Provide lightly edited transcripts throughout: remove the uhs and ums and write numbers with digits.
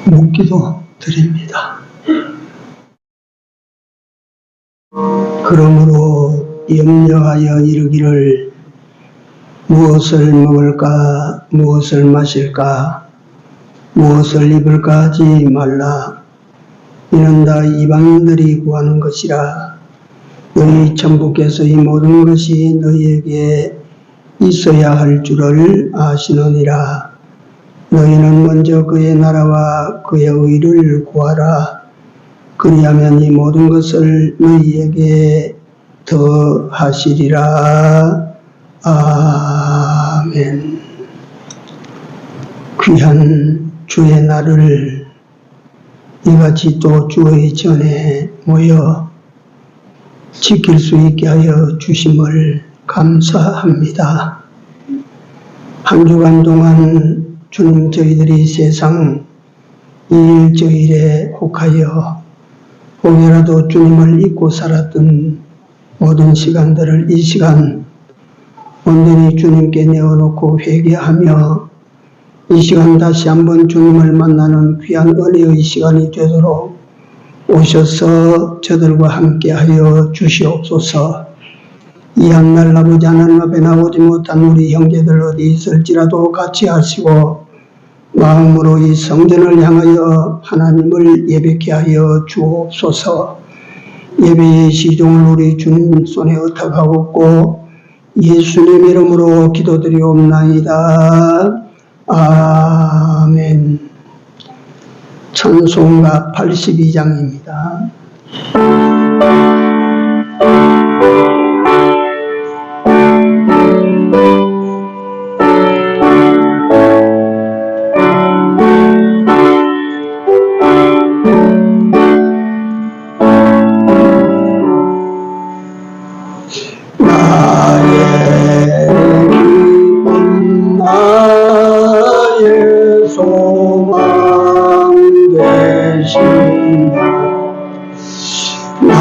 묻기도 드립니다. 그러므로 염려하여 이르기를 무엇을 먹을까 무엇을 마실까 무엇을 입을까 하지 말라. 이는 다 이방인들이 구하는 것이라. 너희 천부께서 이 모든 것이 너희에게 있어야 할 줄을 아시느니라. 너희는 먼저 그의 나라와 그의 의를 구하라. 그리하면 이 모든 것을 너희에게 더하시리라. 아멘. 귀한 주의 날을 이같이 또 주의 전에 모여 지킬 수 있게 하여 주심을 감사합니다. 한 주간 동안 주님, 저희들이 세상 일저일에 혹하여 혹여라도 주님을 잊고 살았던 모든 시간들을 이 시간 온전히 주님께 내어놓고 회개하며 이 시간 다시 한번 주님을 만나는 귀한 은혜의 시간이 되도록 오셔서 저들과 함께 하여 주시옵소서. 이 한날 아버지 하나님 앞에 나오지 못한 우리 형제들 어디 있을지라도 같이 하시고 마음으로 이 성전을 향하여 하나님을 예배케 하여 주옵소서. 예배의 시종을 우리 주님 손에 의탁하옵고 예수님 이름으로 기도드리옵나이다. 아멘. 찬송가 82장입니다.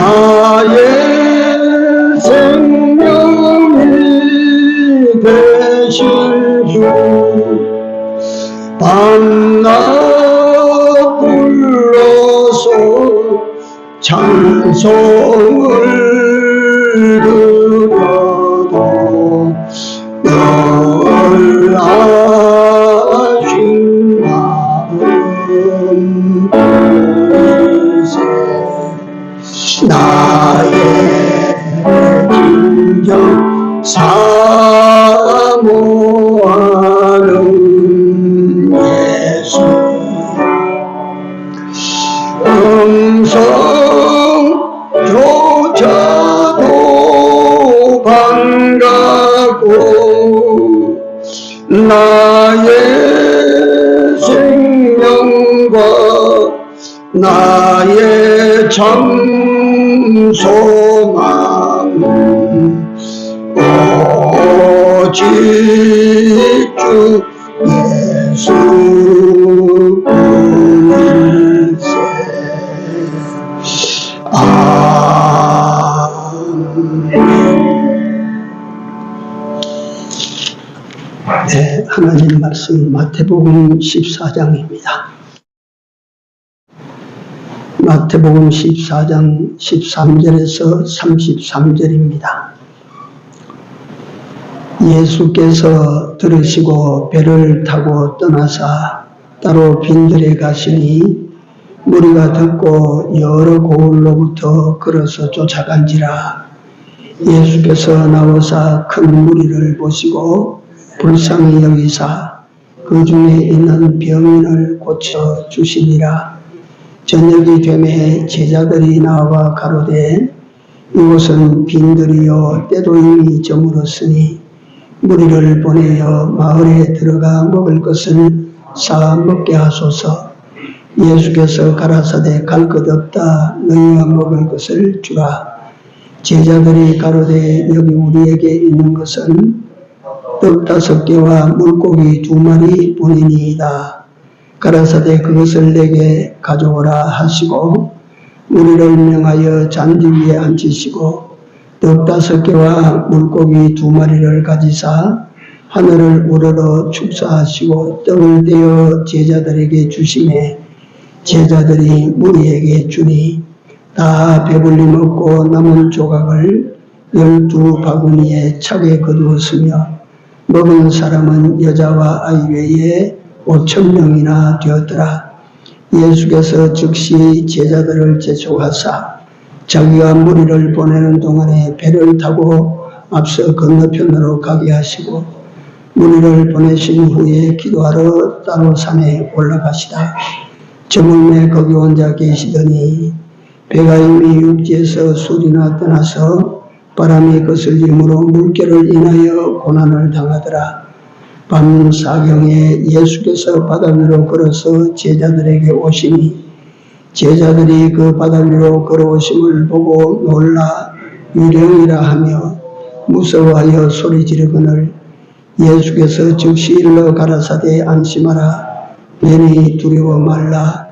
나의 생명이 되신 주 밤낮 불러서 찬송을 드려도 널 아신 마음 나의 진정 사모하는 예수 음성조차도 반갑고 나의 생명과 나의 참 소망은 오직 주 예수 일세. 아멘. 네, 하나님 말씀 마태복음 14장입니다. 마태복음 14장 13절에서 33절입니다. 예수께서 들으시고 배를 타고 떠나사 따로 빈들에 가시니 무리가 듣고 여러 고을로부터 걸어서 쫓아간지라. 예수께서 나오사 큰 무리를 보시고 불쌍히 여기사 그 중에 있는 병인을 고쳐 주시니라. 저녁이 되매 제자들이 나와 가로되 이곳은 빈들이요 때도 이미 저물었으니 무리를 보내어 마을에 들어가 먹을 것을 사 먹게 하소서. 예수께서 가라사대 갈 것 없다. 너희가 먹을 것을 주라. 제자들이 가로되 여기 우리에게 있는 것은 떡 5개와 물고기 2마리 뿐이니이다. 가라사대 그것을 내게 가져오라 하시고 우리를 명하여 잔디 위에 앉히시고 떡 5개와 물고기 2마리를 가지사 하늘을 우러러 축사하시고 떡을 떼어 제자들에게 주시매 제자들이 무리에게 주니 다 배불리 먹고 남은 조각을 12바구니에 차게 거두었으며 먹은 사람은 여자와 아이 외에 5,000명이나 되었더라. 예수께서 즉시 제자들을 재촉하사 자기가 무리를 보내는 동안에 배를 타고 앞서 건너편으로 가게 하시고 무리를 보내신 후에 기도하러 따로 산에 올라가시다. 저물매 거기 혼자 계시더니 배가 이미 육지에서 수리나 떠나서 바람이 거슬림으로 물결을 인하여 고난을 당하더라. 밤 사경에 예수께서 바다 위로 걸어서 제자들에게 오시니 제자들이 그 바다 위로 걸어오심을 보고 놀라 유령이라 하며 무서워하여 소리 지르거늘 예수께서 즉시 일러 가라사대 안심하라. 괜히 두려워 말라.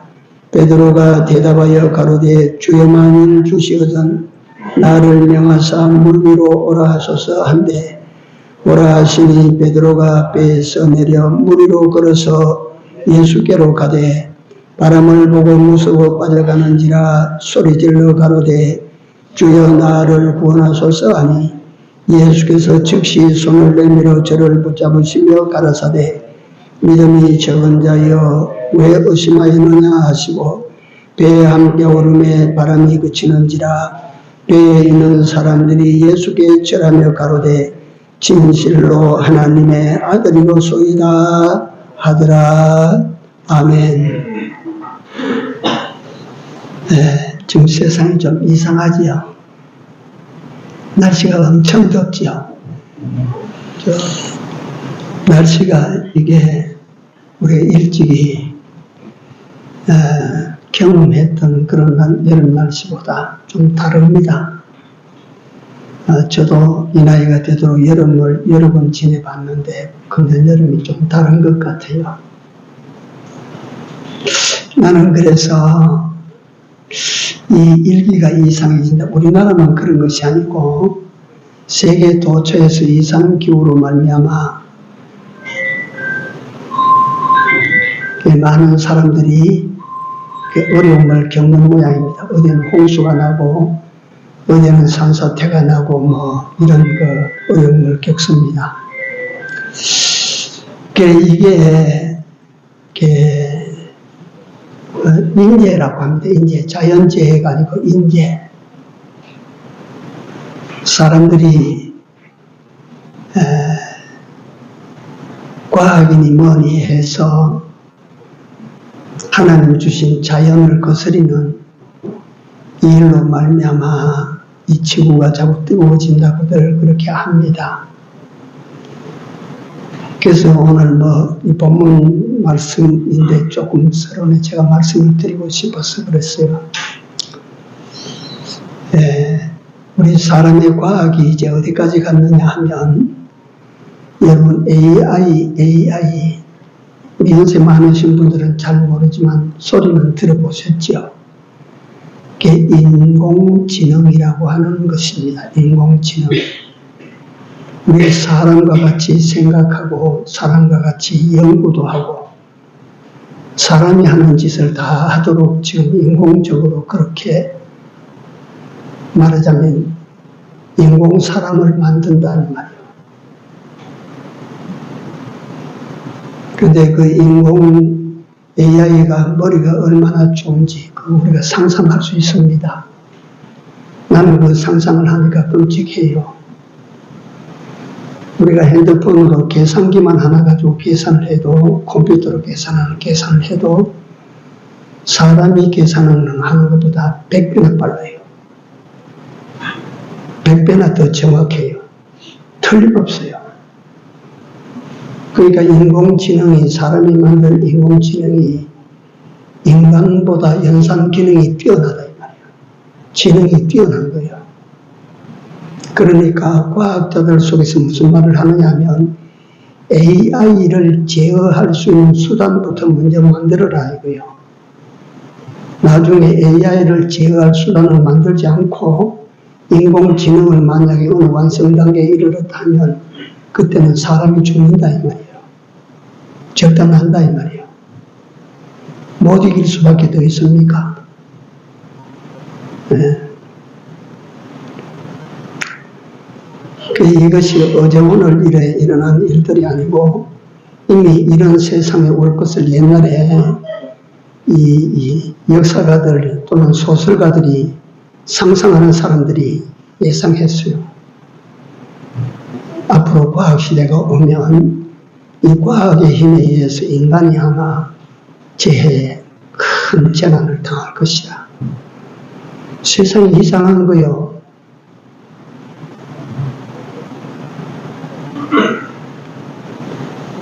베드로가 대답하여 가로되 주여 만일 주시거든 나를 명하사 물 위로 오라 하소서 한데 오라 하시니 베드로가 배에서 내려 물 위로 걸어서 예수께로 가되 바람을 보고 무서워 빠져가는지라 소리질러 가로되 주여 나를 구원하소서 하니 예수께서 즉시 손을 내밀어 저를 붙잡으시며 가라사대 믿음이 적은 자여 왜 의심하였느냐 하시고 배에 함께 오름에 바람이 그치는지라 배에 있는 사람들이 예수께 절하며 가로되 진실로 하나님의 아들이로소이다 하더라. 아멘. 네, 지금 세상이 좀 이상하지요. 날씨가 엄청 덥지요. 날씨가 이게 우리가 일찍이 경험했던 그런 여름 날씨보다 좀 다릅니다. 저도 이 나이가 되도록 여름을 여러 번 지내봤는데 금년 여름이 좀 다른 것 같아요. 나는 그래서 이 일기가 이상해진다. 우리나라만 그런 것이 아니고 세계 도처에서 이상기후로 말미암아 많은 사람들이 어려움을 겪는 모양입니다. 어디는 홍수가 나고 어디는 산사태가 나고 뭐 이런 어려움을 겪습니다. 이게 인재라고 합니다. 인재, 자연재해가 아니고 인재. 사람들이 과학이니 뭐니 해서 하나님 주신 자연을 거스리는 이 일로 말미암아 이 지구가 자꾸 뜨거워진다고들 그렇게 합니다. 그래서 오늘 이 본문 말씀인데 조금 서론에 제가 말씀을 드리고 싶어서 그랬어요. 우리 사람의 과학이 이제 어디까지 갔느냐 하면 여러분 AI 우리 연세 많으신 분들은 잘 모르지만 소리는 들어보셨죠? 그게 인공지능이라고 하는 것입니다. 인공지능. 우리 사람과 같이 생각하고 사람과 같이 연구도 하고 사람이 하는 짓을 다 하도록 지금 인공적으로 그렇게 말하자면 인공 사람을 만든다는 말이에요. 그런데 그 인공 AI가 머리가 얼마나 좋은지 우리가 상상할 수 있습니다. 나는 그 상상을 하니까 끔찍해요. 우리가 핸드폰으로 계산기만 하나 가지고 계산을 해도 컴퓨터로 계산을 해도 사람이 계산을 하는 것보다 100배나 빨라요. 100배나 더 정확해요. 틀림없어요. 그러니까 인공지능이 사람이 만든 인공지능이 인간보다 연산 기능이 뛰어나다 이 말이에요. 지능이 뛰어난 거예요. 그러니까 과학자들 속에서 무슨 말을 하느냐 하면 AI를 제어할 수 있는 수단부터 먼저 만들어라 이거예요. 나중에 AI를 제어할 수단을 만들지 않고 인공지능을 만약에 어느 완성 단계에 이르렀다 하면 그때는 사람이 죽는다 이 말이에요. 절단한다 이 말이에요. 못 이길 수밖에 더 있습니까? 네. 이것이 어제 오늘 일에 일어난 일들이 아니고 이미 이런 세상에 올 것을 옛날에 이 역사가들 또는 소설가들이 상상하는 사람들이 예상했어요. 앞으로 과학시대가 오면 이 과학의 힘에 의해서 인간이 아마 재해에 큰 재난을 당할 것이다. 세상이 이상한 거요.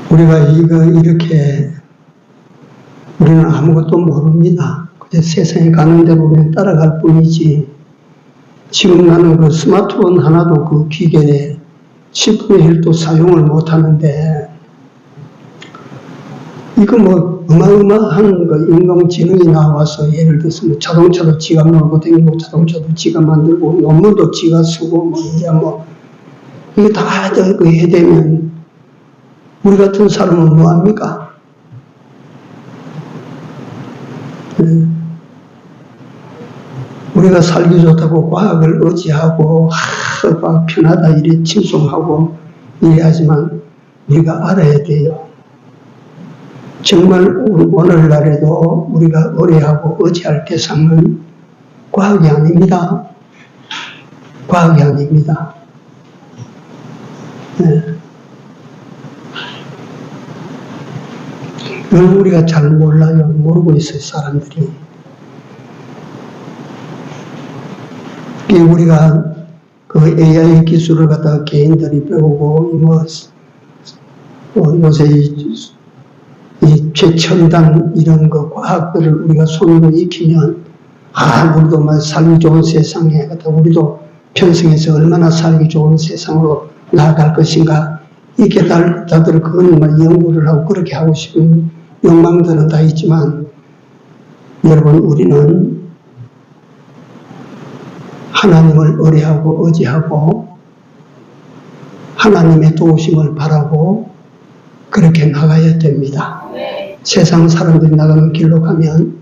우리가 이렇게 우리는 아무것도 모릅니다. 그냥 세상에 가는 대로 우리는 따라갈 뿐이지. 지금 나는 그 스마트폰 하나도 그 기계에 10분의 1도 사용을 못 하는데, 이거 뭐 어마어마한 거 인공지능이 나와서 예를 들어서 뭐 자동차도 지가 몰고 다니고 자동차도 지가 만들고 논문도 지가 쓰고 뭐 이제 뭐 이게 다 해야 되면 우리 같은 사람은 뭐 합니까? 우리가 살기 좋다고 과학을 의지하고 과학 편하다 이래 칭송하고 이래하지만 우리가 알아야 돼요. 정말 오늘날에도 우리가 의뢰하고 의지할 대상은 과학이 아닙니다. 과학이 아닙니다. 네. 그걸 우리가 잘 몰라요. 모르고 있어요, 사람들이. 우리가 그 AI 기술을 갖다가 개인들이 배우고, 요새 이 최첨단 이런 거 과학들을 우리가 손으로 익히면, 우리도 막 살기 좋은 세상에, 우리도 편성해서 얼마나 살기 좋은 세상으로 나아갈 것인가. 이 깨달다들 그거는 막 연구를 하고 그렇게 하고 싶은 욕망들은 다 있지만, 여러분, 우리는 하나님을 의뢰하고 의지하고 하나님의 도우심을 바라고 그렇게 나가야 됩니다. 세상 사람들이 나가는 길로 가면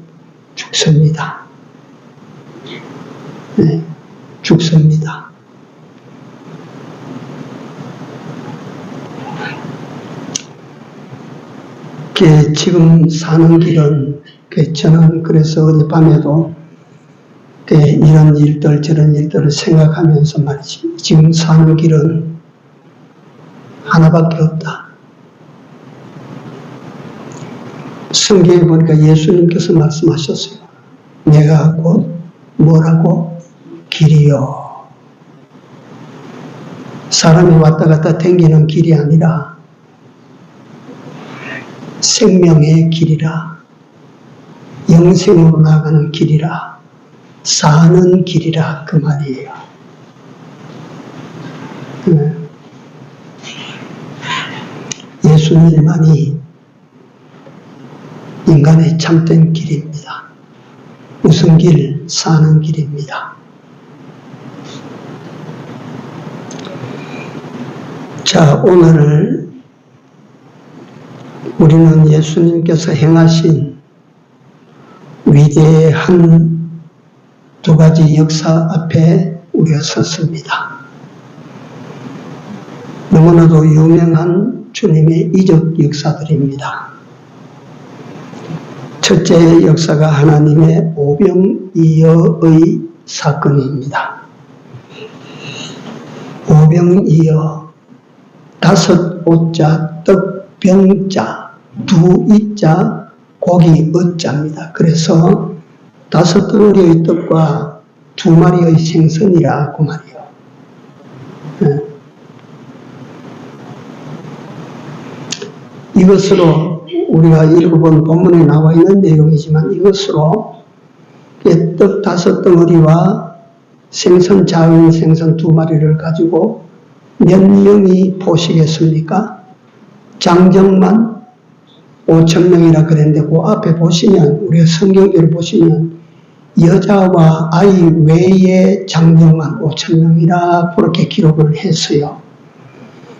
죽습니다. 네, 죽습니다. 지금 사는 길은, 저는 그래서 어젯밤에도 이런 일들 저런 일들을 생각하면서 말이지, 지금 사는 길은 하나밖에 없다. 성경에 보니까 예수님께서 말씀하셨어요. 내가 곧 뭐라고? 길이요. 사람이 왔다 갔다 댕기는 길이 아니라 생명의 길이라, 영생으로 나가는 길이라, 사는 길이라, 그 말이에요. 예수님만이 인간의 참된 길입니다. 무슨 길? 사는 길입니다. 자, 오늘 우리는 예수님께서 행하신 위대한 두 가지 역사 앞에 우리가 섰습니다. 너무나도 유명한 주님의 이적 역사들입니다. 첫째 역사가 하나님의 오병이어의 사건입니다. 오병이어, 5 오자, 떡병자, 2 이자, 고기 어자입니다. 그래서 5덩어리의 떡과 2마리의 생선이라 그 말이에요. 네. 이것으로 우리가 읽어본 본문에 나와 있는 내용이지만, 이것으로 떡 5덩어리와 생선, 작은 생선 2마리를 가지고 몇 명이 보시겠습니까? 장정만 5,000명이라 그랬는데, 그 앞에 보시면, 우리가 성경을 보시면 여자와 아이 외에 장정만 5,000명이라 그렇게 기록을 했어요.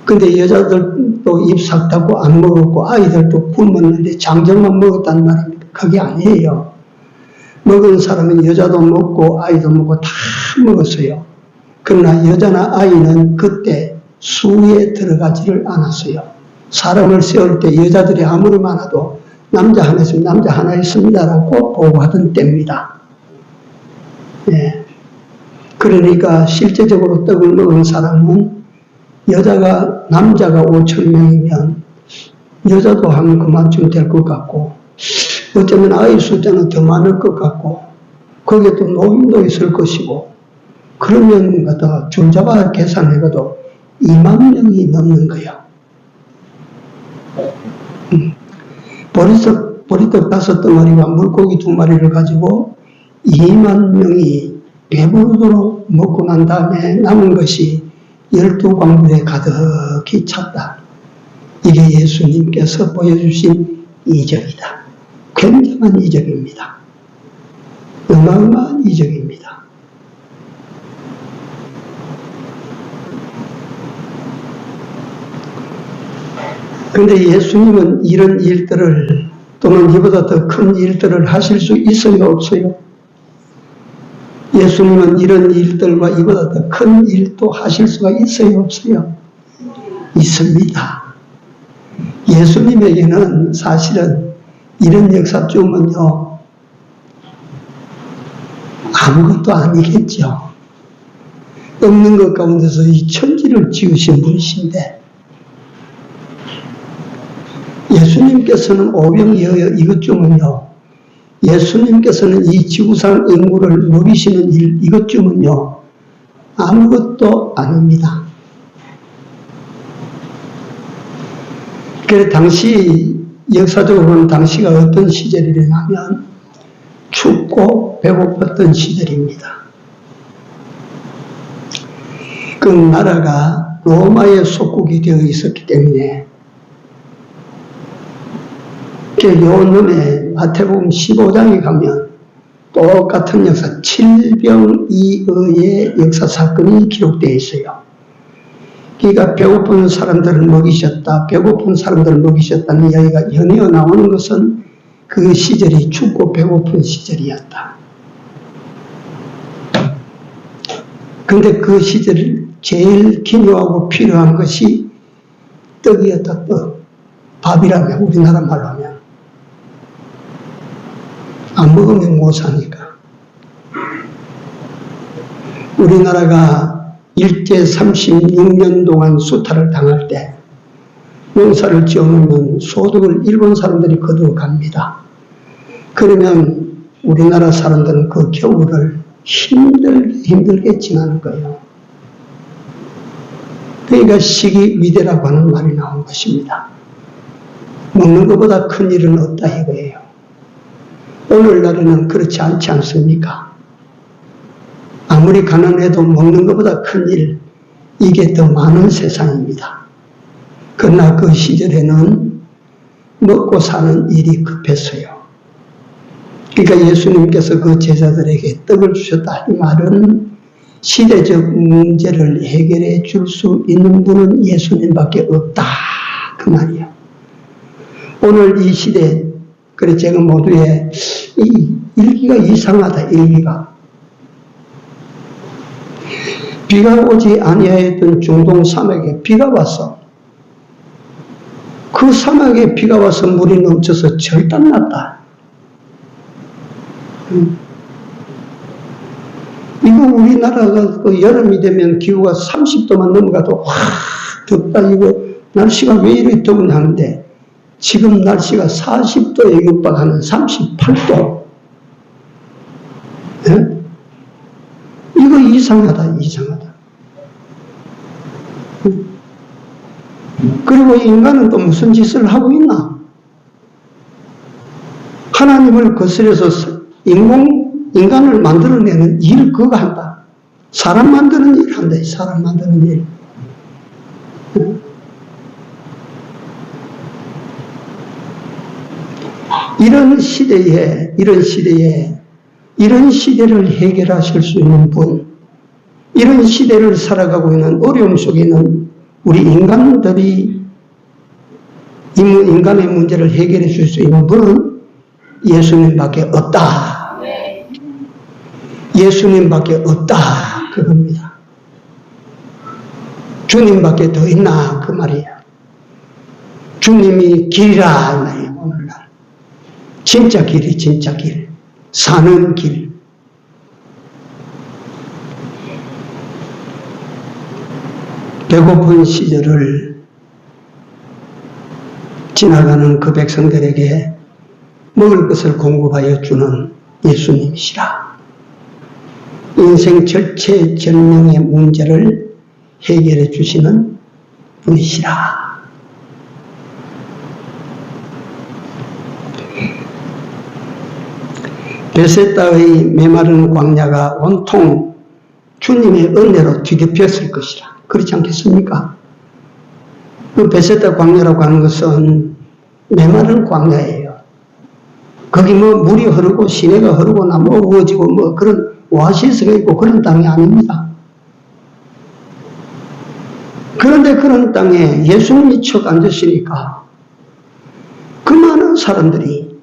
근데 여자들도 입 싹 닫고 안 먹었고 아이들도 굶었는데 장정만 먹었단 말입니다. 그게 아니에요. 먹은 사람은 여자도 먹고 아이도 먹고 다 먹었어요. 그러나 여자나 아이는 그때 수에 들어가지를 않았어요. 사람을 세울 때 여자들이 아무리 많아도 남자 하나 있으면 남자 하나 있습니다라고 보고하던 때입니다. 예. 그러니까 실제적으로 떡을 먹은 사람은 남자가 5,000명이면 여자도 한 그만큼 될 것 같고, 어쩌면 아이 숫자는 더 많을 것 같고, 거기에 또 노인도 있을 것이고, 그러면 갖다가 줄잡아 계산해봐도 2만 명이 넘는 거야. 보리떡 5덩어리와 물고기 2마리를 가지고 2만 명이 배부르도록 먹고 난 다음에 남은 것이 12광부에 가득히 찼다. 이게 예수님께서 보여주신 이적이다. 굉장한 이적입니다. 어마어마한 이적입니다. 그런데 예수님은 이런 일들을 또는 이보다 더 큰 일들을 하실 수 있어요, 없어요? 예수님은 이런 일들과 이보다 더 큰 일도 하실 수가 있어요, 없어요? 있습니다. 예수님에게는 사실은 이런 역사쯤은요, 아무것도 아니겠죠. 없는 것 가운데서 이 천지를 지으신 분이신데, 예수님께서는 오병이어요 이것쯤은요, 예수님께서는 이 지구상 인구를 먹이시는 일 이것쯤은요, 아무것도 아닙니다. 그래서 당시 역사적으로는 당시가 어떤 시절이냐면 춥고 배고팠던 시절입니다. 그 나라가 로마의 속국이 되어 있었기 때문에 요놈에 마태복음 15장에 가면 똑같은 역사 7병이의의 역사 사건이 기록되어 있어요. 그러니까 배고픈 사람들을 먹이셨다, 배고픈 사람들을 먹이셨다는 이야기가 연이어 나오는 것은 그 시절이 춥고 배고픈 시절이었다. 근데 그 시절 제일 기묘하고 필요한 것이 떡이었다, 떡. 밥이라면, 우리나라 말로 하면. 안 먹으면 못 사니까. 우리나라가 일제 36년 동안 수탈을 당할 때 농사를 지어놓으면 소득을 일본 사람들이 거두어 갑니다. 그러면 우리나라 사람들은 그 겨울을 힘들게 지나는 거예요. 그러니까 식이위대라고 하는 말이 나온 것입니다. 먹는 것보다 큰 일은 없다 이거예요. 오늘날에는 그렇지 않지 않습니까? 아무리 가난해도 먹는 것보다 큰 일, 이게 더 많은 세상입니다. 그러나 그 시절에는 먹고 사는 일이 급했어요. 그러니까 예수님께서 그 제자들에게 떡을 주셨다. 이 말은 시대적 문제를 해결해 줄 수 있는 분은 예수님밖에 없다. 그 말이에요. 오늘 이 시대, 그래 제가 모두에 이 일기가 이상하다, 일기가. 비가 오지 아니하였던 중동 사막에 비가 왔어. 그 사막에 비가 와서 물이 넘쳐서 절단났다. 이거 우리나라가 그 여름이 되면 기후가 30도만 넘어가도 확 덥다. 이거 날씨가 왜 이렇게 더우냐 하는데 지금 날씨가 40도에 육박하는 38도. 예? 이거 이상하다, 이상하다. 그리고 인간은 또 무슨 짓을 하고 있나? 하나님을 거스려서 인간을 만들어내는 일 그거 한다. 사람 만드는 일 한다. 사람 만드는 일. 이런 시대에 이런 시대를 해결하실 수 있는 분, 이런 시대를 살아가고 있는 어려움 속에 있는 우리 인간들이 인간의 문제를 해결해 줄 수 있는 분은 예수님밖에 없다. 예수님밖에 없다. 그겁니다. 주님밖에 더 있나 그 말이에요. 주님이 길이라 이 말이에요. 오늘날 진짜 길이 진짜 길, 사는 길. 배고픈 시절을 지나가는 그 백성들에게 먹을 것을 공급하여 주는 예수님이시라. 인생 절체절명의 문제를 해결해 주시는 분이시라. 베세다의 메마른 광야가 온통 주님의 은혜로 뒤덮였을 것이라. 그렇지 않겠습니까? 그 베세다 광야라고 하는 것은 메마른 광야예요. 거기 뭐 물이 흐르고 시내가 흐르고 나무가 우거지고 뭐 그런 오아시스가 있고 그런 땅이 아닙니다. 그런데 그런 땅에 예수님이 척 앉으시니까 그 많은 사람들이,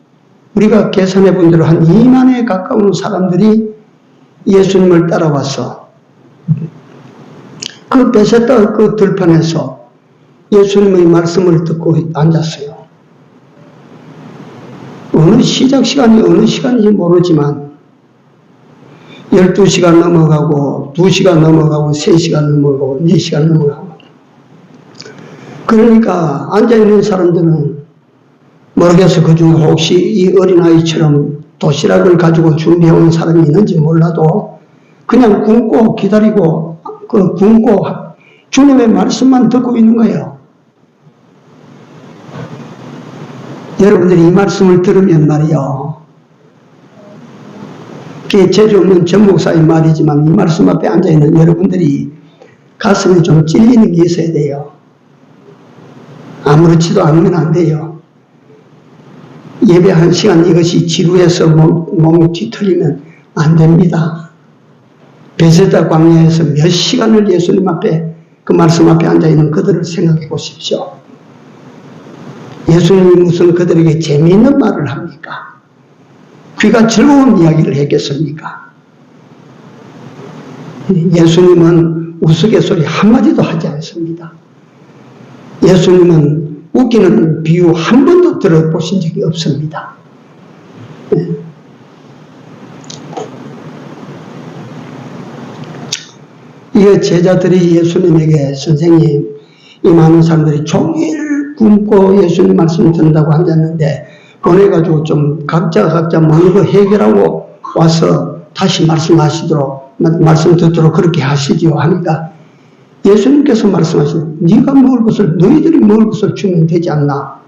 우리가 계산해 본 대로 한 2만에 가까운 사람들이 예수님을 따라와서 그 베세다 그 들판에서 예수님의 말씀을 듣고 앉았어요. 어느 시작 시간이 어느 시간인지 모르지만 12시간 넘어가고 2시간 넘어가고 3시간 넘어가고 4시간 넘어가고, 그러니까 앉아있는 사람들은 모르겠어. 그중에 혹시 이 어린아이처럼 도시락을 가지고 준비해온 사람이 있는지 몰라도 그냥 굶고 기다리고 굶고 주님의 말씀만 듣고 있는 거예요. 여러분들이 이 말씀을 들으면 말이요, 그게 재주없는 전 목사의 말이지만 이 말씀 앞에 앉아있는 여러분들이 가슴에 좀 찔리는 게 있어야 돼요. 아무렇지도 않으면 안 돼요. 예배 1시간 이것이 지루해서 몸이 뒤틀리면 안 됩니다. 베세다 광야에서 몇 시간을 예수님 앞에 그 말씀 앞에 앉아있는 그들을 생각해 보십시오. 예수님이 무슨 그들에게 재미있는 말을 합니까? 귀가 즐거운 이야기를 했겠습니까? 예수님은 우스갯소리 한마디도 하지 않습니다. 예수님은 웃기는 비유 한 번도 들어보신 적이 없습니다. 이 제자들이 예수님에게, 선생님, 이 많은 사람들이 종일 굶고 예수님 말씀을 듣는다고 앉았는데 보내가지고 좀 각자 먹는 거 해결하고 와서 다시 말씀하시도록, 말씀 듣도록 그렇게 하시지요 하니까 예수님께서 말씀하시죠. 네가 먹을 것을, 너희들이 먹을 것을 주면 되지 않나?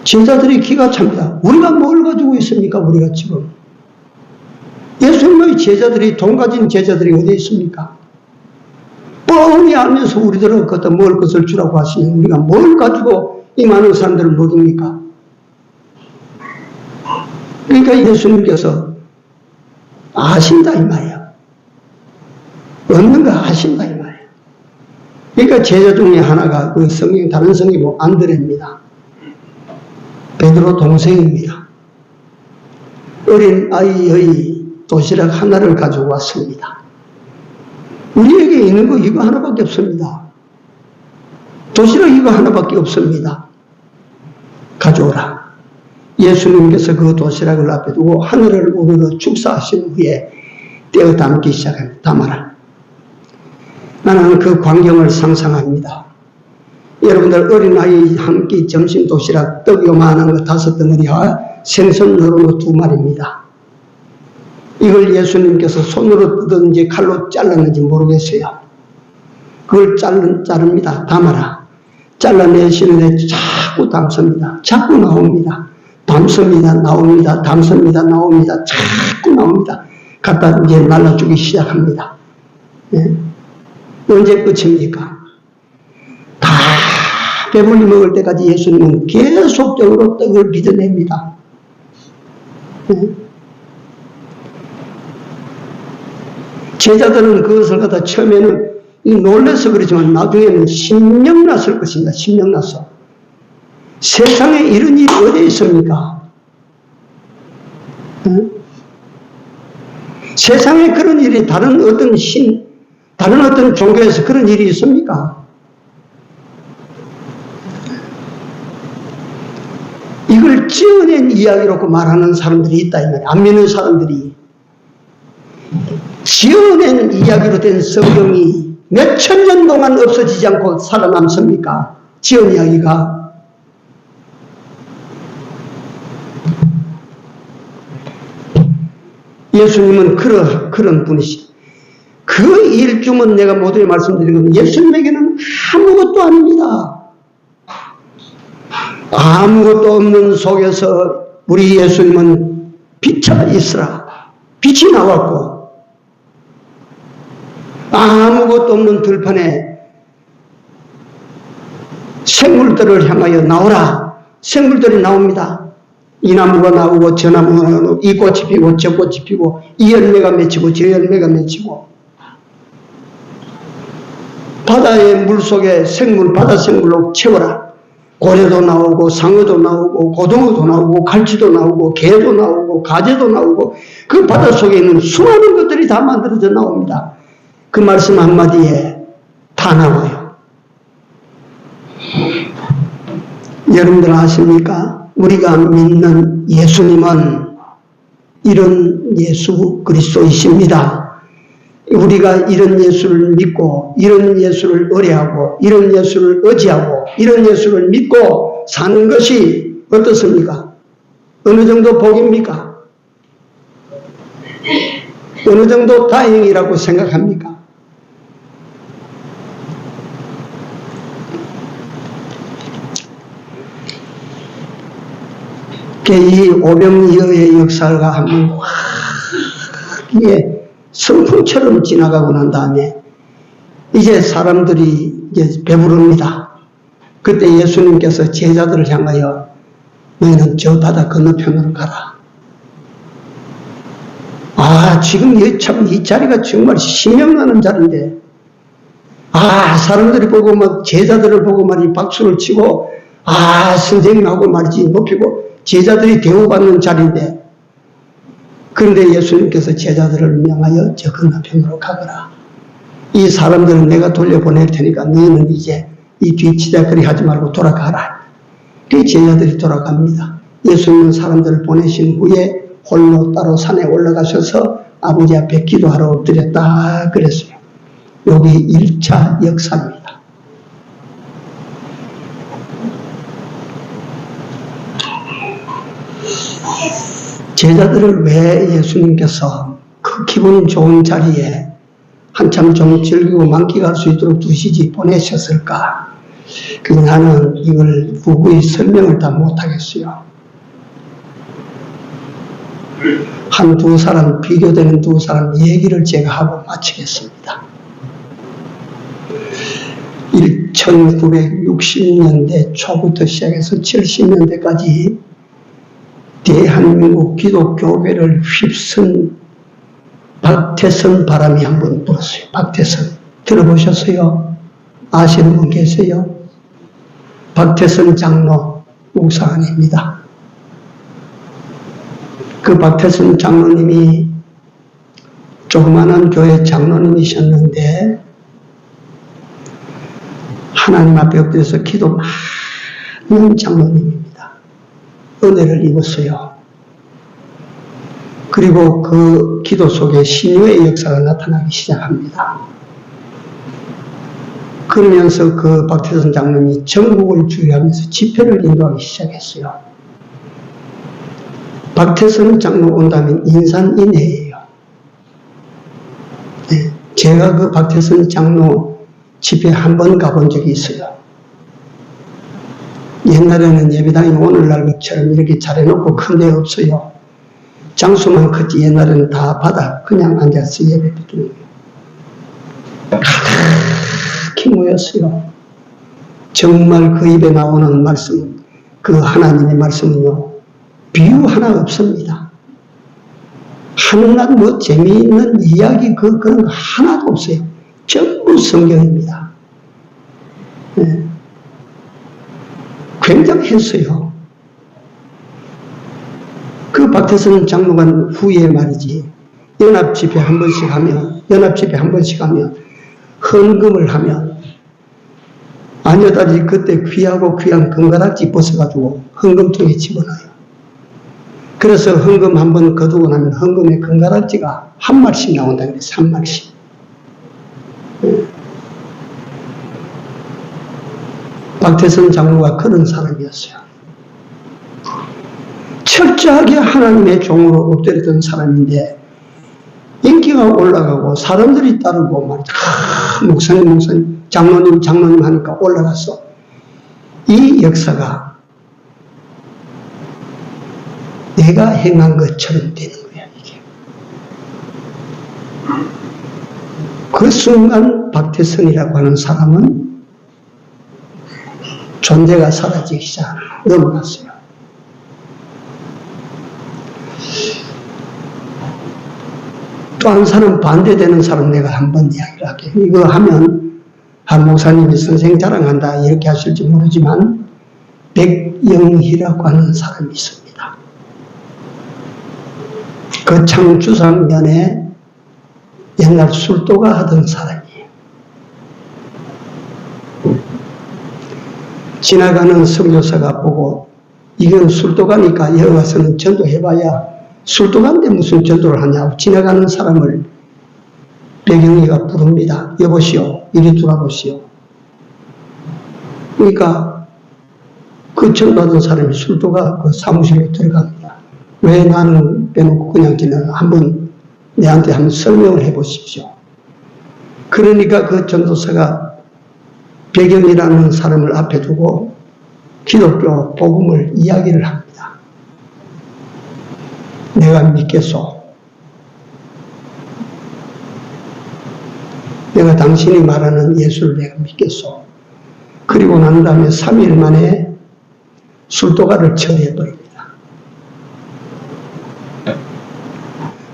제자들이 기가 찹니다. 우리가 뭘 가지고 있습니까? 우리가 지금. 예수님의 제자들이, 돈 가진 제자들이 어디 있습니까? 뻔히 알면서 우리들은 그것도 먹을 것을 주라고 하시면 우리가 뭘 가지고 이 많은 사람들을 먹입니까? 그러니까 예수님께서 아신다 이 말이에요. 없는 거 아신다 이 말이에요. 그러니까 제자 중에 하나가 그 성경, 다른 성경이 뭐 안드레입니다. 베드로 동생입니다. 어린 아이의 도시락 하나를 가지고 왔습니다. 우리에게 있는 거 이거 하나밖에 없습니다. 도시락 이거 하나밖에 없습니다. 가져오라. 예수님께서 그 도시락을 앞에 두고 하늘을 우러러 축사하신 후에 떼어 담기 시작합니다. 담아라. 나는 그 광경을 상상합니다. 여러분들 어린아이 한 끼 점심 도시락 떡 요만한 거 5덩어리와 생선 노른 거 2마리입니다. 이걸 예수님께서 손으로 뜯었는지 칼로 잘랐는지 모르겠어요. 그걸 자릅니다. 담아라. 잘라내시는데 자꾸 담습니다. 자꾸 나옵니다. 담습니다. 나옵니다. 담습니다. 나옵니다. 자꾸 나옵니다. 갖다 이제 날라주기 시작합니다. 네. 언제 끝입니까? 다 배불리 먹을 때까지 예수님은 계속적으로 떡을 빚어냅니다. 네. 제자들은 그것을 갖다 처음에는 놀라서 그렇지만 나중에는 심령났을 것입니다. 심령났어. 세상에 이런 일이 어디 있습니까? 응? 세상에 그런 일이 다른 어떤 종교에서 그런 일이 있습니까? 이걸 지어낸 이야기라고 말하는 사람들이 있다 이 말이야. 안 믿는 사람들이. 지어낸 이야기로 된 성경이 몇천 년 동안 없어지지 않고 살아남습니까? 지은 이야기가. 예수님은 그런 분이시다. 그 일주문 내가 모두에 말씀드린 건 예수님에게는 아무것도 아닙니다. 아무것도 없는 속에서 우리 예수님은 비춰 있으라. 빛이 나왔고, 아무것도 없는 들판에 생물들을 향하여 나오라. 생물들이 나옵니다. 이 나무가 나오고 저 나무가 나오고 이 꽃이 피고 저 꽃이 피고 이 열매가 맺히고 저 열매가 맺히고, 바다의 물속에 바다 생물로 채워라. 고래도 나오고 상어도 나오고 고등어도 나오고 갈치도 나오고 개도 나오고 가재도 나오고 그 바닷속에 있는 수많은 것들이 다 만들어져 나옵니다. 그 말씀 한마디에 다 나와요. 여러분들 아십니까? 우리가 믿는 예수님은 이런 예수 그리스도이십니다. 우리가 이런 예수를 믿고 이런 예수를 의뢰하고 이런 예수를 의지하고 이런 예수를 믿고 사는 것이 어떻습니까? 어느 정도 복입니까? 어느 정도 다행이라고 생각합니까? 이 오병이어의 역사가 하면 이게 성풍처럼 지나가고 난 다음에 이제 사람들이 이제 배부릅니다. 그때 예수님께서 제자들을 향하여 너희는 저 바다 건너편으로 가라. 지금 이 자리가 정말 신명나는 자리인데, 사람들이 보고 막 제자들을 보고 말이 박수를 치고, 선생님하고 말이지 높이고 제자들이 대우받는 자리인데, 그런데 예수님께서 제자들을 명하여 저 건너편으로 가거라. 이 사람들은 내가 돌려보낼 테니까 너희는 이제 이 뒤치다거리 하지 말고 돌아가라. 그 제자들이 돌아갑니다. 예수님은 사람들을 보내신 후에 홀로 따로 산에 올라가셔서 아버지 앞에 기도하러 엎드렸다 그랬어요. 여기 1차 역사입니다. 제자들을 왜 예수님께서 그 기분 좋은 자리에 한참 좀 즐기고 만끽할 수 있도록 두시지 보내셨을까? 나는 이걸 누구의 설명을 다 못하겠어요. 두 사람, 비교되는 두 사람 얘기를 제가 하고 마치겠습니다. 1960년대 초부터 시작해서 70년대까지 대한민국 기독교회를 휩쓴 박태선 바람이 한번 불었어요. 박태선. 들어보셨어요? 아시는 분 계세요? 박태선 장로 목사 아닙니다. 그 박태선 장로님이 조그마한 교회 장로님이셨는데 하나님 앞에 엎드려서 기도 많은 장로님입니다. 은혜를 입었어요. 그리고 그 기도 속에 신유의 역사가 나타나기 시작합니다. 그러면서 그 박태선 장로님이 전국을 주의하면서 집회를 인도하기 시작했어요. 박태선 장로 온다면 인산인해예요. 네, 제가 그 박태선 장로 집회 한 번 가본 적이 있어요. 옛날에는 예배당이 오늘날 것처럼 이렇게 잘해놓고 큰 데 없어요. 장소만 컸지 옛날에는 다 바닥 그냥 앉아서 예배 드리는 거예요. 가득히 모였어요. 정말 그 입에 나오는 말씀, 그 하나님의 말씀은요, 비유 하나 없습니다. 한낱 뭐 재미있는 이야기 그런 거 하나도 없어요. 전부 성경입니다. 네. 굉장했어요. 그 박태선 장로가 후에 말이지, 연합집회 한 번씩 하면, 헌금을 하면, 아녀딸이 그때 귀하고 귀한 금가락지 벗어가지고 헌금통에 집어넣어요. 그래서 헌금 한 번 거두고 나면 헌금의 금가락지가 한 마리씩 나온다 그랬어요. 한 마리씩. 박태선 장로가 그런 사람이었어요. 철저하게 하나님의 종으로 엎드렸던 사람인데 인기가 올라가고 사람들이 따르고 말이죠. 목사님, 장로님 하니까 올라가서 이 역사가 내가 행한 것처럼 되는 거야, 이게. 그 순간 박태선이라고 하는 사람은 존재가 사라지기 시작 넘어갔어요. 또 한 사람 반대되는 사람 내가 한번 이야기를 할게요. 이거 하면 한 목사님이 선생 자랑한다 이렇게 하실지 모르지만 백영희라고 하는 사람이 있습니다. 그 창주상면에 옛날 술도가 하던 사람이에요. 지나가는 선교사가 보고 이건 술도가니까 여기 와서는 전도해봐야 술도가인데 무슨 전도를 하냐고 지나가는 사람을 백영희가 부릅니다. 여보시오, 이리 돌아보시오. 그러니까 그 전도하던 사람이 술도가 그 사무실에 들어갑니다. 왜 나는 빼놓고 그냥 지나가? 한번 내한테 한번 설명을 해보십시오. 그러니까 그 전도사가 백영희라는 사람을 앞에 두고 기독교 복음을 이야기를 합니다. 내가 믿겠소. 내가 당신이 말하는 예수를 내가 믿겠소. 그리고 난 다음에 3일 만에 술도가를 처리해버립니다.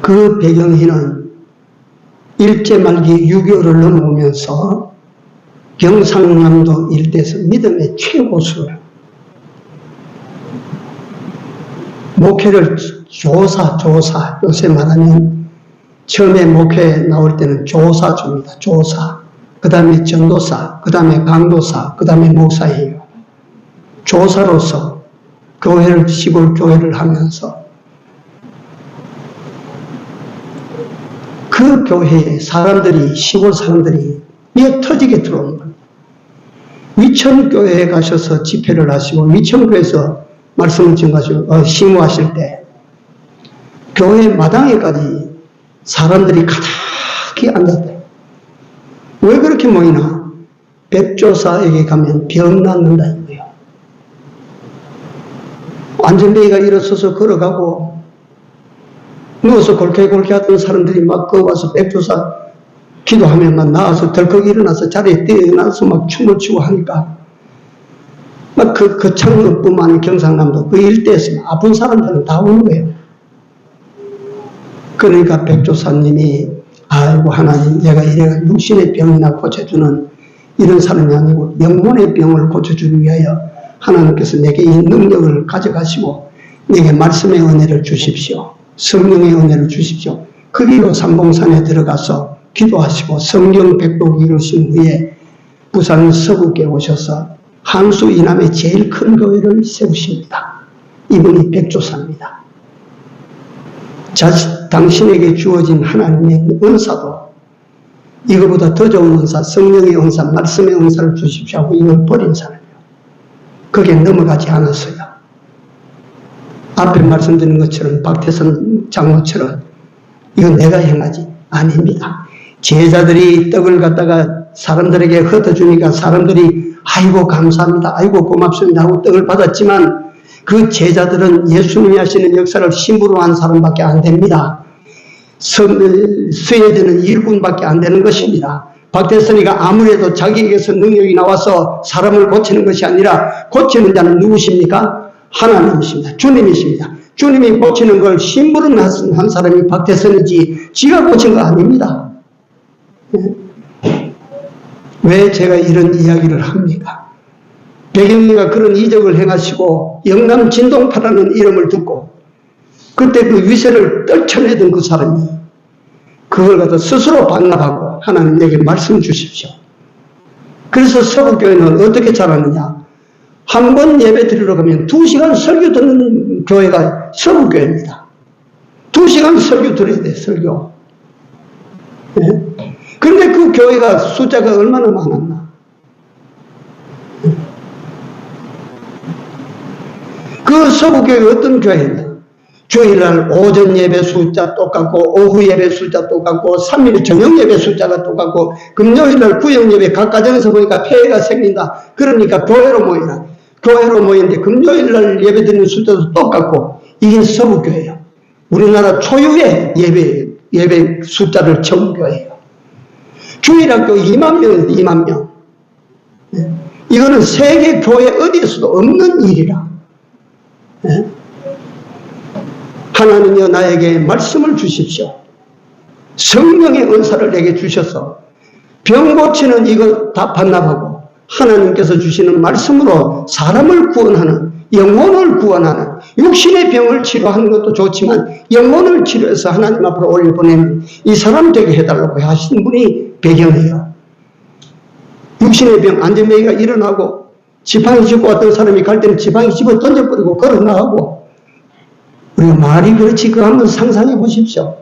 그 백영희는 일제 말기 6.25를 넘어오면서 경상남도 일대에서 믿음의 최고수를 목회를 조사, 요새 말하면 처음에 목회 나올 때는 조사주입니다. 조사, 그 다음에 전도사, 그 다음에 강도사, 그 다음에 목사예요. 조사로서 교회를, 시골 교회를 하면서 그 교회에 사람들이, 시골 사람들이 미어 터지게 들어오는 거예요. 위천교회에 가셔서 집회를 하시고 위천교회에서 말씀을 전가지고 심호하실 때 교회 마당에까지 사람들이 가득히 앉았대요. 왜 그렇게 모이나? 백조사에게 가면 병 낫는다 이거예요. 안전뱅이가 일어서서 걸어가고 누워서 골쾌골쾌 하던 사람들이 막 와서 백조사 기도하면 막 나와서 덜컥 일어나서 자리에 뛰어나서 막 춤을 추고 하니까 막 그 창원뿐만 아니라 경상남도 그 일대에서 아픈 사람들은 다 오는 거예요. 그러니까 백조사님이 아이고 하나님 내가 이래가 육신의 병이나 고쳐주는 이런 사람이 아니고 영혼의 병을 고쳐주기 위하여 하나님께서 내게 이 능력을 가져가시고 내게 말씀의 은혜를 주십시오. 성령의 은혜를 주십시오. 그 뒤로 삼봉산에 들어가서 기도하시고 성경 백독 이루신 후에 부산 서구에 오셔서 한수 이남의 제일 큰 교회를 세우십니다. 이분이 백조사입니다. 당신에게 주어진 하나님의 은사도 이거보다 더 좋은 은사, 성령의 은사, 말씀의 은사를 주십시오 하고 이걸 버린 사람이에요. 거기에 넘어가지 않았어요. 앞에 말씀드린 것처럼 박태선 장로처럼 이건 내가 행하지 아닙니다. 제자들이 떡을 갖다가 사람들에게 흩어주니까 사람들이 아이고 감사합니다, 아이고 고맙습니다 하고 떡을 받았지만 그 제자들은 예수님이 하시는 역사를 심부로 한 사람밖에 안 됩니다. 스웨덴은 일꾼밖에 안 되는 것입니다. 박태선이가 아무래도 자기에게서 능력이 나와서 사람을 고치는 것이 아니라 고치는 자는 누구십니까? 하나님이십니다. 주님이십니다. 주님이 고치는 걸 심부름 한 사람이 박태선이지 지가 고친 거 아닙니다. 왜 제가 이런 이야기를 합니까? 백영희가 그런 이적을 행하시고 영남 진동파라는 이름을 듣고 그때 그 위세를 떨쳐내던 그 사람이 그걸 갖다 스스로 반납하고 하나님 내게 말씀 주십시오. 그래서 서구교회는 어떻게 자랐느냐? 한 번 예배 드리러 가면 2시간 설교 듣는 교회가 서구교회입니다. 2시간 설교 들어야 돼, 설교. 네? 그런데 그 교회가 숫자가 얼마나 많았나? 그 서구교회가 어떤 교회냐? 주일날 오전 예배 숫자 똑같고, 오후 예배 숫자 똑같고, 3일 저녁 예배 숫자가 똑같고, 금요일날 구역 예배 각 가정에서 보니까 폐해가 생긴다. 그러니까 교회로 모이라. 교회로 모이는데 금요일날 예배 드리는 숫자도 똑같고, 이게 서구교회예요. 우리나라 초유의 예배 숫자를 채운 교회예요. 주일학교 2만 명입니다. 2만 명. 네. 이거는 세계 교회 어디에서도 없는 일이라. 네. 하나님이여 나에게 말씀을 주십시오. 성령의 은사를 내게 주셔서 병 고치는 이거 다 반납하고 하나님께서 주시는 말씀으로 사람을 구원하는, 영혼을 구원하는, 육신의 병을 치료하는 것도 좋지만 영혼을 치료해서 하나님 앞으로 올려보내는 이 사람 되게 해달라고 하신 분이 배경이에요. 육신의 병, 안전뱅이가 일어나고 지팡이 짚고 왔던 사람이 갈 때는 지팡이 집어 던져버리고 걸어 나가고, 우리가 말이 그렇지 그거 한번 상상해 보십시오.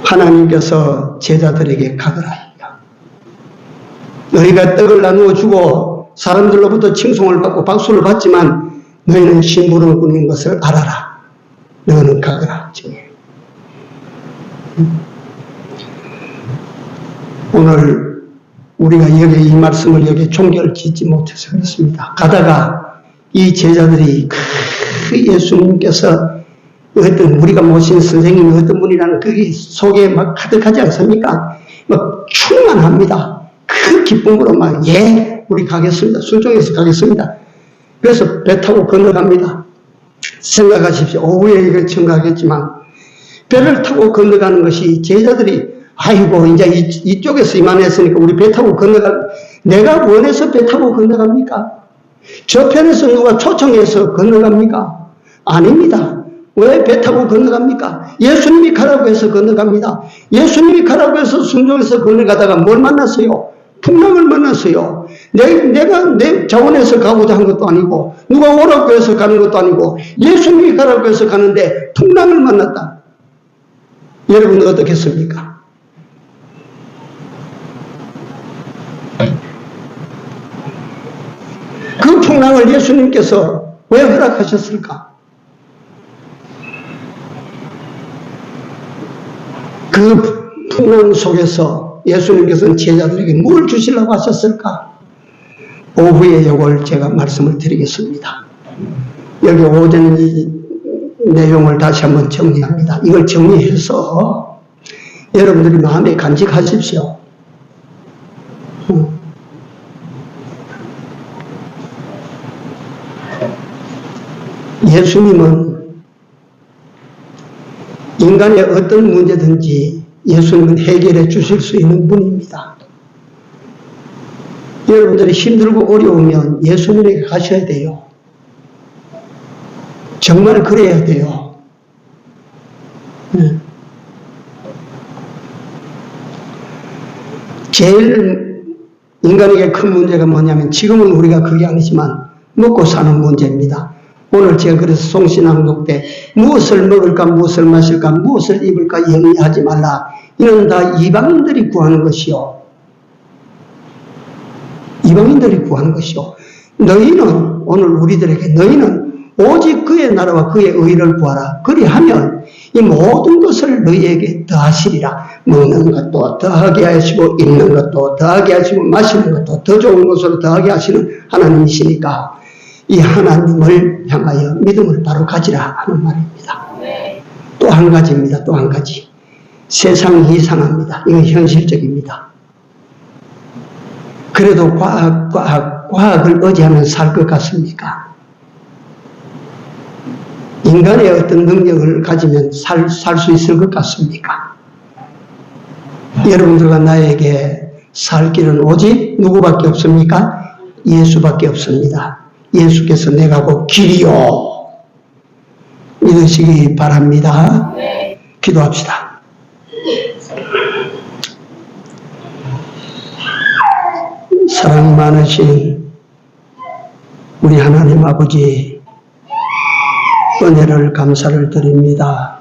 하나님께서 제자들에게 가거라. 너희가 떡을 나누어 주고 사람들로부터 칭송을 받고 박수를 받지만 너희는 심부름꾼인 것을 알아라. 너는 가거라. 오늘 우리가 여기 이 말씀을 여기 종결을 짓지 못해서 그렇습니다. 가다가 이 제자들이 예수님께서 어떤 우리가 모신 선생님이 어떤 분이라는 그게 속에 막 가득하지 않습니까? 막 충만합니다. 그 기쁨으로 막 우리 가겠습니다. 순종해서 가겠습니다. 그래서 배 타고 건너갑니다. 생각하십시오. 오후에 이걸 청가하겠지만 배를 타고 건너가는 것이 제자들이 아이고 이제 이쪽에서 이만했으니까 우리 배 타고 내가 원해서 배 타고 건너갑니까? 저편에서 누가 초청해서 건너갑니까? 아닙니다. 왜 배 타고 건너갑니까? 예수님이 가라고 해서 건너갑니다. 예수님이 가라고 해서 순종해서 건너가다가 뭘 만났어요? 풍랑을 만났어요. 내가 내 자원에서 가고자 한 것도 아니고 누가 오라고 해서 가는 것도 아니고 예수님이 가라고 해서 가는데 풍랑을 만났다. 여러분 어떻겠습니까? 그 풍랑을 예수님께서 왜 허락하셨을까? 그 풍랑 속에서 예수님께서는 제자들에게 뭘 주시려고 하셨을까? 오후에 이걸 제가 말씀을 드리겠습니다. 여기 오전 이 내용을 다시 한번 정리합니다. 이걸 정리해서 여러분들이 마음에 간직하십시오. 예수님은 인간의 어떤 문제든지 예수님은 해결해 주실 수 있는 분입니다. 여러분들이 힘들고 어려우면 예수님에게 가셔야 돼요. 정말 그래야 돼요. 제일 인간에게 큰 문제가 뭐냐면 지금은 우리가 그게 아니지만 먹고 사는 문제입니다. 오늘 제가 그래서 송신앙독 때 무엇을 먹을까 무엇을 마실까 무엇을 입을까 염려하지 말라. 이는 다 이방인들이 구하는 것이요. 이방인들이 구하는 것이요. 너희는 오늘 우리들에게 너희는 오직 그의 나라와 그의 의를 구하라. 그리하면 이 모든 것을 너희에게 더하시리라. 먹는 것도 더하게 하시고 입는 것도 더하게 하시고 마시는 것도 더 좋은 것으로 더하게 하시는 하나님이시니까 이 하나님을 향하여 믿음을 바로 가지라 하는 말입니다. 또 한 가지입니다. 또 한 가지. 세상이 이상합니다. 이건 현실적입니다. 그래도 과학을 의지하면 살 것 같습니까? 인간의 어떤 능력을 가지면 살 수 있을 것 같습니까? 여러분들과 나에게 살 길은 오직 누구밖에 없습니까? 예수밖에 없습니다. 예수께서 내가 곧 길이요 믿으시기 바랍니다. 기도합시다. 사랑 많으신 우리 하나님 아버지, 은혜를 감사를 드립니다.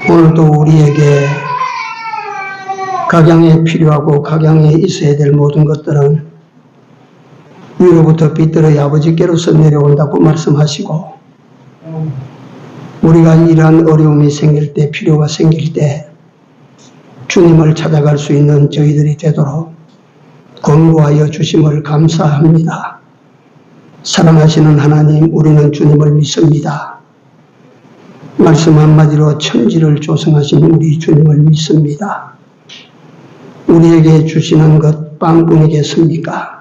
오늘도 우리에게 각양에 필요하고 각양에 있어야 될 모든 것들은 위로부터 빛들의 아버지께로서 내려온다고 말씀하시고, 우리가 이러한 어려움이 생길 때, 필요가 생길 때 주님을 찾아갈 수 있는 저희들이 되도록 권고하여 주심을 감사합니다. 사랑하시는 하나님, 우리는 주님을 믿습니다. 말씀 한마디로 천지를 조성하신 우리 주님을 믿습니다. 우리에게 주시는 것 빵뿐이겠습니까?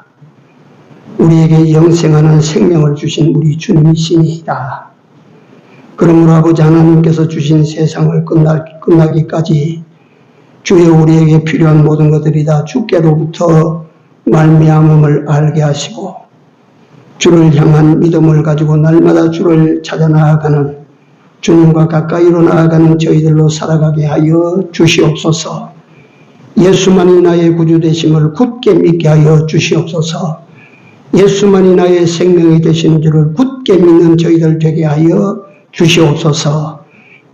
우리에게 영생하는 생명을 주신 우리 주님이시니이다. 그러므로 아버지 하나님께서 주신 세상을 끝나기까지 주여 우리에게 필요한 모든 것들이 다 주께로부터 말미암음을 알게 하시고, 주를 향한 믿음을 가지고 날마다 주를 찾아 나아가는, 주님과 가까이로 나아가는 저희들로 살아가게 하여 주시옵소서. 예수만이 나의 구주 되심을 굳게 믿게 하여 주시옵소서. 예수만이 나의 생명이 되시는 줄을 굳게 믿는 저희들 되게 하여 주시옵소서.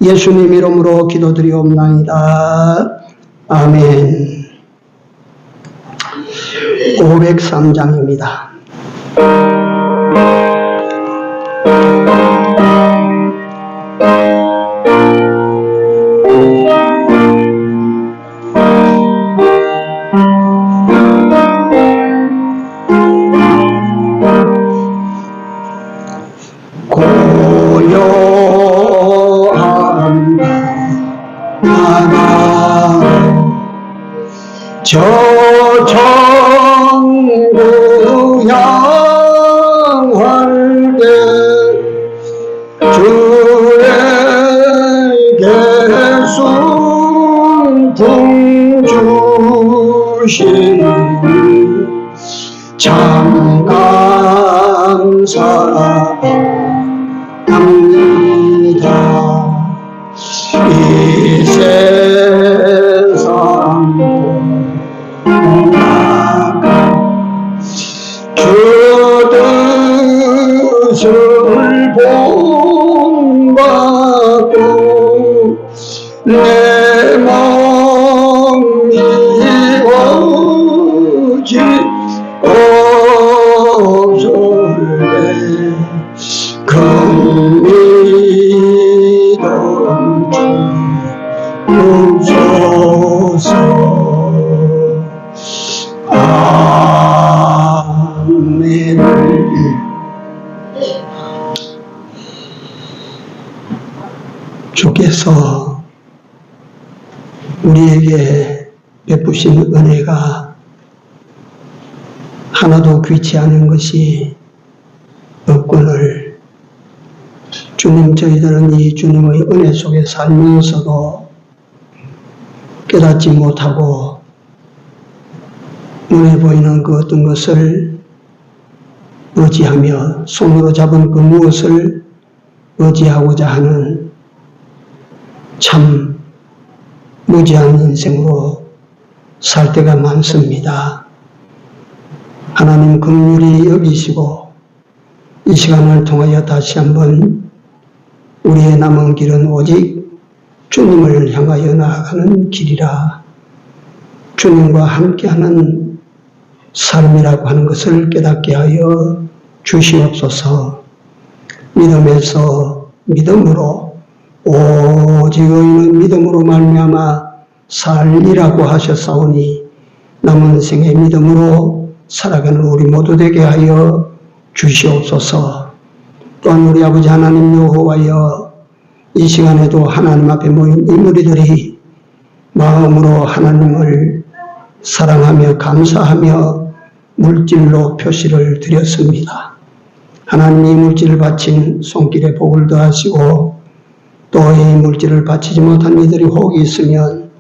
예수님 이름으로 기도드리옵나이다. 아멘. 503장입니다. 저 천국 향할 때 주에게 순풍 주신 참 감사합니다. 이 세상 주 뜻을 본받고 내 마음이 오직 없을때 큰 믿음 주옵소서. 아멘. 주께서 우리에게 베푸신 은혜가 하나도 귀치 않은 것이 없거늘 주님, 저희들은 이 주님의 은혜 속에 살면서도 깨닫지 못하고 눈에 보이는 그 어떤 것을 의지하며 손으로 잡은 그 무엇을 의지하고자 하는 참 무지한 인생으로 살 때가 많습니다. 하나님 긍휼히 여기시고 이 시간을 통하여 다시 한번 우리의 남은 길은 오직 주님을 향하여 나아가는 길이라, 주님과 함께하는 삶이라고 하는 것을 깨닫게 하여 주시옵소서. 믿음에서 믿음으로, 오직 의인은 믿음으로 말미암아 살리라고 하셨사오니 남은 생의 믿음으로 살아가는 우리 모두 되게 하여 주시옵소서. 또한 우리 아버지 하나님 여호와여, 이 시간에도 하나님 앞에 모인 이 무리들이 마음으로 하나님을 사랑하며 감사하며 물질로 표시를 드렸습니다. 하나님이 물질을 바친 손길에 복을 더하시고, 또 이 물질을 바치지 못한 이들이 혹이 있으면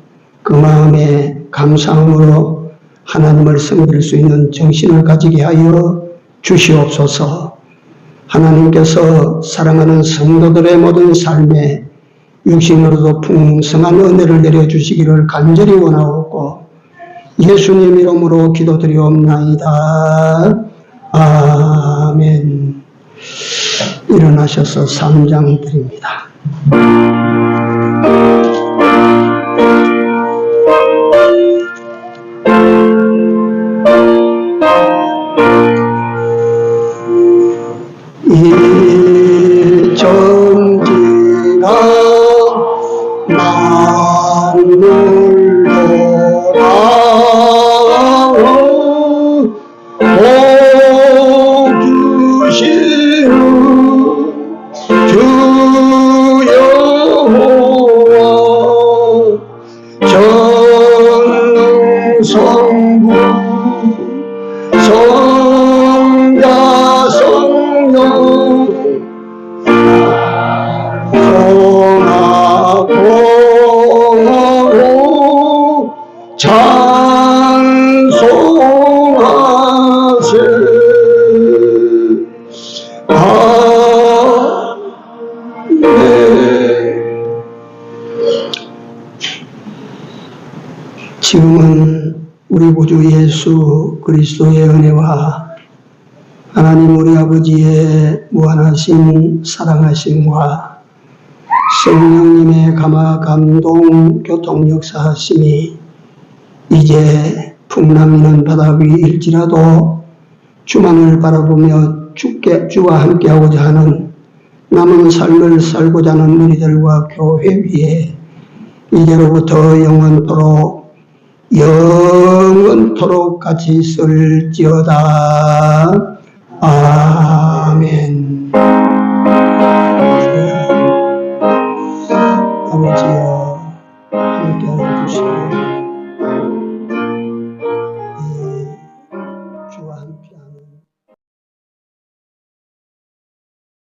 그 마음에 감사함으로 하나님을 섬길 수 있는 정신을 가지게 하여 주시옵소서. 하나님께서 사랑하는 성도들의 모든 삶에 육신으로도 풍성한 은혜를 내려주시기를 간절히 원하옵고 예수님 이름으로 기도드리옵나이다. 아멘. 일어나셔서 3장 드립니다. 이 전지가 만물로라 주시는 주 여호와 전능성부 성자 성령 son하고 찬송하세. 지금은 우리 구주 예수 그리스도의 은혜와 하나님 우리 아버지의 무한하신 사랑하심과 성령님의 감화 감동 교통 역사하심이 이제 풍랑이는 바다 위일지라도 주만을 바라보며 주와 함께하고자 하는 남은 삶을 살고자 하는 우리들과 교회 위에 이제로부터 영원토록 같이 있을지어다. 아멘. 아버지여 함께하여 주시고